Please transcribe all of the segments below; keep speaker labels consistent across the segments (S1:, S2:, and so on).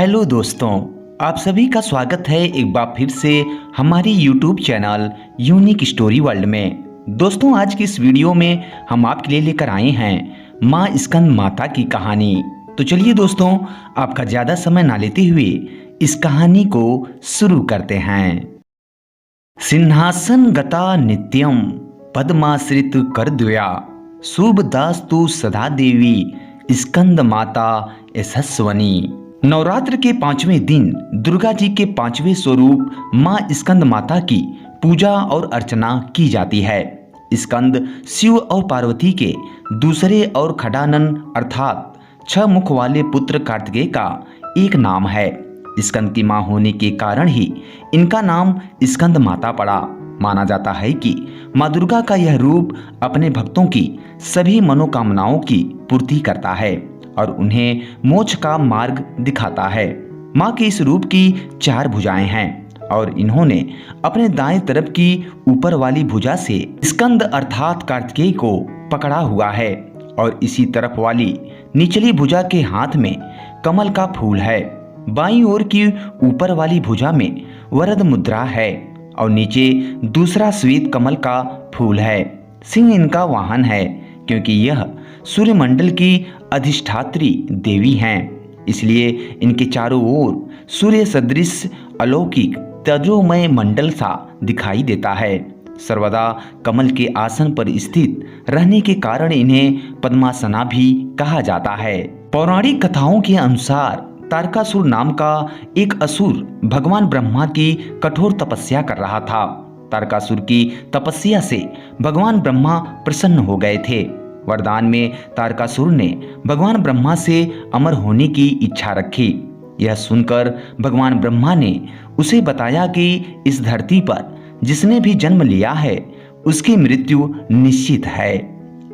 S1: Hello दोस्तों, आप सभी का स्वागत है एक बार फिर से हमारी YouTube channel unique story world में। दोस्तों, आज की इस वीडियो में हम आपके लिए लेकर आए हैं माँ स्कंद माता की कहानी। तो चलिए दोस्तों, आपका ज़्यादा समय ना लेते हुए इस कहानी को शुरू करते हैं। सिंहासन गता नित्यम पद्माश्रित करद्वया शुभदास्तु सदा देवी स्कंद माता यशस्वनी। नवरात्र के 5वें दिन दुर्गा जी के 5वें स्वरूप माँ स्कंद माता की पूजा और अर्चना की जाती है। स्कंद शिव और पार्वती के दूसरे और खडानन अर्थात 6 मुख वाले पुत्र कार्तिकेय का एक नाम है। स्कंद की माँ होने के कारण ही इनका नाम स्कंद माता पड़ा। माना जाता है कि माँ दुर्गा का यह रूप अपने भक्तों की सभी मनोकामनाओं की पूर्ति करता है और उन्हें मोक्ष का मार्ग दिखाता है। माँ के इस रूप की 4 भुजाएं हैं और इन्होंने अपने दाएं तरफ की ऊपर वाली भुजा से स्कंद अर्थात कार्तिकेय को पकड़ा हुआ है और इसी तरफ वाली निचली भुजा के हाथ में कमल का फूल है। बाईं ओर की ऊपर वाली भुजा में वरद मुद्रा है और नीचे दूसरा श्वेत कमल का फूल है। सिंह इनका वाहन है क्योंकि यह सूर्यमंडल की अधिष्ठात्री देवी हैं, इसलिए इनके चारों ओर सूर्य सदृश अलौकिक तेजोमय मंडल सा दिखाई देता है। सर्वदा कमल के आसन पर स्थित रहने के कारण इन्हें पद्मासना भी कहा जाता है। पौराणिक कथाओं के अनुसार तारकासुर नाम का एक असुर भगवान ब्रह्मा की कठोर तपस्या कर रहा था। तारकासुर की तपस्या से भगवान ब्रह्मा प्रसन्न हो गए थे। वरदान में तारकासुर ने भगवान ब्रह्मा से अमर होने की इच्छा रखी। यह सुनकर भगवान ब्रह्मा ने उसे बताया कि इस धरती पर जिसने भी जन्म लिया है उसकी मृत्यु निश्चित है।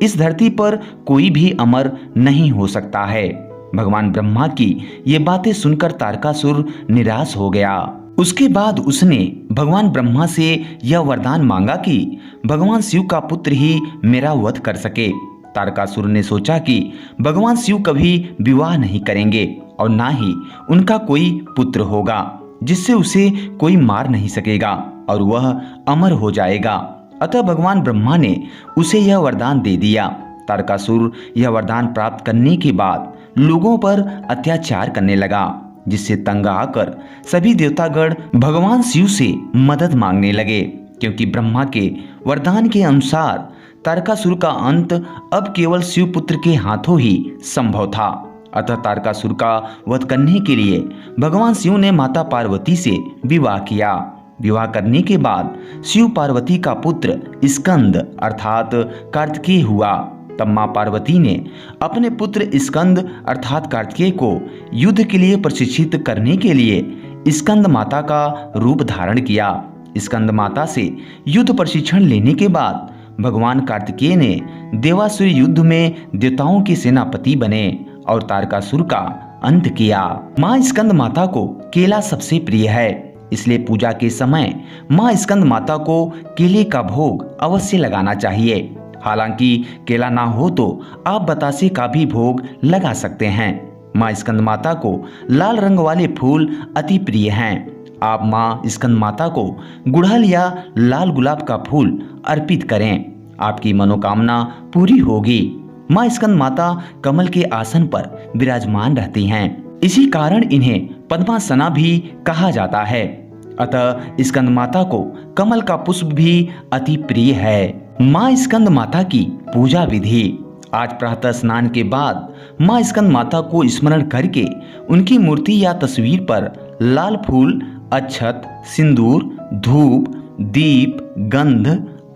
S1: इस धरती पर कोई भी अमर नहीं हो सकता है। भगवान ब्रह्मा की ये बातें सुनकर तारकासुर निराश हो गया। उसके बाद उसने भगवान ब्रह्मा से यह वरदान मांगा कि भगवान शिव का पुत्र ही मेरा वध कर सके। तारकासुर ने सोचा कि भगवान शिव कभी विवाह नहीं करेंगे और ना ही उनका कोई पुत्र होगा जिससे उसे कोई मार नहीं सकेगा और वह अमर हो जाएगा। अतः भगवान ब्रह्मा ने उसे यह वरदान दे दिया। तारकासुर यह वरदान प्राप्त करने के बाद लोगों पर अत्याचार करने लगा, जिससे तंग आकर सभी देवतागण भगवान शिव से मदद मांगने लगे, क्योंकि ब्रह्मा के वरदान के अनुसार तारकासुर का अंत अब केवल शिवपुत्र के हाथों ही संभव था। अतः तारकासुर का वध करने के लिए भगवान शिव ने माता पार्वती से विवाह किया। विवाह करने के बाद शिव पार्वती का पुत्र स्कंद अर्थात कार्तिकेय हुआ। तब माँ पार्वती ने अपने पुत्र स्कंद अर्थात कार्तिकेय को युद्ध के लिए प्रशिक्षित करने के लिए स्कंद माता का रूप धारण किया। स्कंद माता से युद्ध प्रशिक्षण लेने के बाद भगवान कार्तिकेय ने देवासुर युद्ध में देवताओं के सेनापति बने और तारकासुर का अंत किया। माँ स्कंद माता को केला सबसे प्रिय है, इसलिए पूजा के समय माँ स्कंद माता को केले का भोग अवश्य लगाना चाहिए। हालांकि केला ना हो तो आप बतासे का भी भोग लगा सकते हैं। माँ स्कंद माता को लाल रंग वाले फूल अति प्रिय हैं। आप माँ स्कंद माता को गुड़हल या लाल गुलाब का फूल अर्पित करें, आपकी मनोकामना पूरी होगी। माँ स्कंद माता कमल के आसन पर विराजमान रहती हैं, इसी कारण इन्हें पद्मासना भी कहा जाता है। अतः स्कंद माता को कमल का पुष्प भी अति प्रिय है। माँ स्कंद माता की पूजा विधि। आज प्रातः स्नान के बाद माँ स्कंद माता को स्मरण करके उनकी मूर्ति या तस्वीर पर लाल फूल, अक्षत, सिंदूर, धूप, दीप, गंध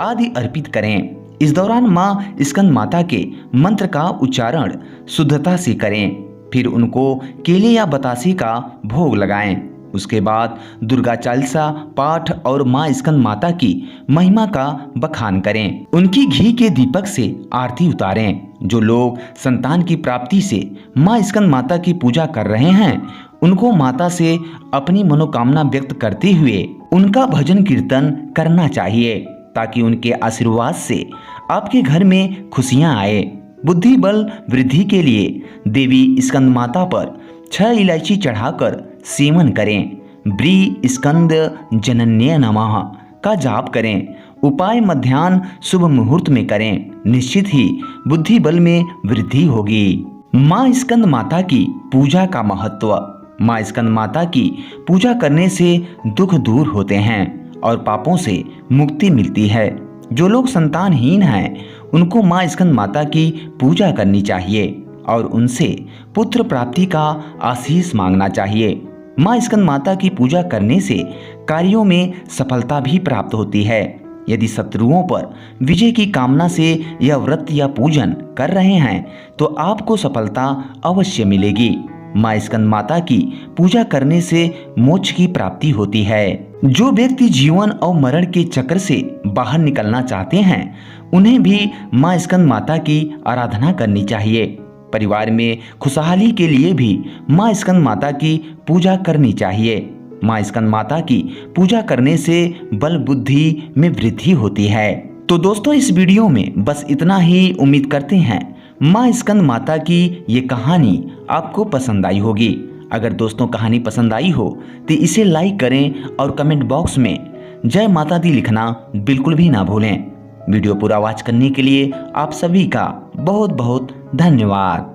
S1: आदि अर्पित करें। इस दौरान माँ स्कंद माता के मंत्र का उच्चारण शुद्धता से करें। फिर उनको केले या बतासे का भोग लगाएं। उसके बाद दुर्गा चालीसा पाठ और माँ स्कंद माता की महिमा का बखान करें। उनकी घी के दीपक से आरती उतारें। जो लोग संतान की प्राप्ति से माँ स्कंद माता की पूजा कर रहे हैं उनको माता से अपनी मनोकामना व्यक्त करते हुए उनका भजन कीर्तन करना चाहिए, ताकि उनके आशीर्वाद से आपके घर में खुशियां आए। बुद्धि बल वृद्धि के लिए देवी स्कंद माता पर 6 इलायची चढ़ाकर सेवन करें। ब्री स्कंद जनन्य नमः का जाप करें। उपाय मध्याह्न शुभ मुहूर्त में करें। निश्चित ही बुद्धि बल में वृद्धि होगी। माँ स्कंद माता की पूजा का महत्व। माँ स्कंद माता की पूजा करने से दुख दूर होते हैं और पापों से मुक्ति मिलती है। जो लोग संतानहीन हैं उनको माँ स्कंद माता की पूजा करनी चाहिए और उनसे पुत्र प्राप्ति का आशीष मांगना चाहिए। माँ स्कंद माता की पूजा करने से कार्यों में सफलता भी प्राप्त होती है। यदि शत्रुओं पर विजय की कामना से यह व्रत या पूजन कर रहे हैं तो आपको सफलता अवश्य मिलेगी। माँ स्कंद माता की पूजा करने से मोक्ष की प्राप्ति होती है। जो व्यक्ति जीवन और मरण के चक्र से बाहर निकलना चाहते हैं उन्हें भी माँ स्कंद माता की आराधना करनी चाहिए। परिवार में खुशहाली के लिए भी माँ स्कंद माता की पूजा करनी चाहिए। माँ स्कंद माता की पूजा करने से बल बुद्धि में वृद्धि होती है। तो दोस्तों इस वीडियो में बस इतना ही। उम्मीद करते हैं माँ स्कंद माता की ये कहानी आपको पसंद आई होगी। अगर दोस्तों कहानी पसंद आई हो तो इसे लाइक करें और कमेंट बॉक्स में जय माता दी लिखना बिल्कुल भी ना भूलें। वीडियो पूरा वॉच करने के लिए आप सभी का बहुत बहुत धन्यवाद।